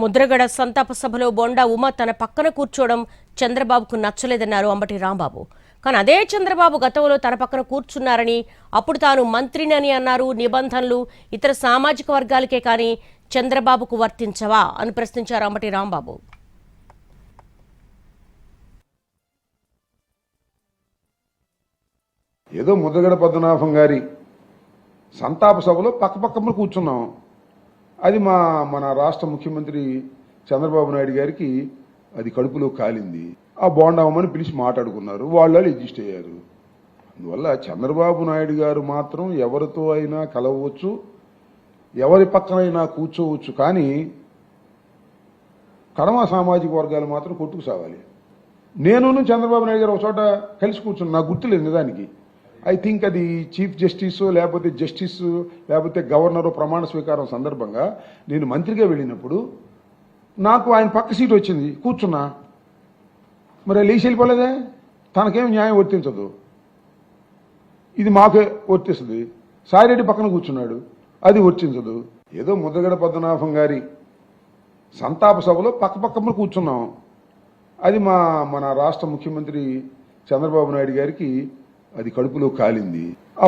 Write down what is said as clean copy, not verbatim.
ముద్రగడ సంతాప సభలో బొండా ఉమ తన పక్కన కూర్చోవడం చంద్రబాబుకు నచ్చలేదన్నారు అంబటి రాంబాబు. కానీ అదే చంద్రబాబు గతంలో తన పక్కన కూర్చున్నారని, అప్పుడు తాను మంత్రిని అన్నారు. నిబంధనలు ఇతర సామాజిక వర్గాలకే కానీ చంద్రబాబుకు వర్తించవా అని ప్రశ్నించారు అంబటి రాంబాబు. ఏదో ముద్రగడ పద్మనాభం గారి సంతాప సభలో పక్కపక్కన కూర్చున్నాం. అది మన రాష్ట్ర ముఖ్యమంత్రి చంద్రబాబు నాయుడు గారికి అది కడుపులో కాలింది. ఆ బోండామని పిలిచి మాట్లాడుకున్నారు, వాళ్ళు అడ్జస్ట్ అయ్యారు. అందువల్ల చంద్రబాబు నాయుడు గారు మాత్రం ఎవరితో అయినా కలవచ్చు, ఎవరి పక్కనైనా కూర్చోవచ్చు, కానీ కడమ సామాజిక వర్గాలు మాత్రం కొట్టుకు సాగాలి. నేను చంద్రబాబు నాయుడు గారు ఒక చోట కలిసి కూర్చున్నా, నాకు గుర్తులేదు నిజానికి. ఐ థింక్ అది చీఫ్ జస్టిస్ లేకపోతే జస్టిస్ లేకపోతే గవర్నరు ప్రమాణ స్వీకారం సందర్భంగా నేను మంత్రిగా వెళ్ళినప్పుడు నాకు ఆయన పక్క సీటు వచ్చింది, కూర్చున్నా. మరి లేచి వెళ్ళిపోలేదే, తనకేం న్యాయం వర్తించదు, ఇది మాకే వర్తిస్తుంది. సాయిరెడ్డి పక్కన కూర్చున్నాడు, అది వర్తించదు. ఏదో ముద్రగడ పద్మనాభం గారి సంతాప సభలో పక్కపక్కన కూర్చున్నాం. అది మన రాష్ట్ర ముఖ్యమంత్రి చంద్రబాబు నాయుడు గారికి అది కడుపులో కాలింది. ఆ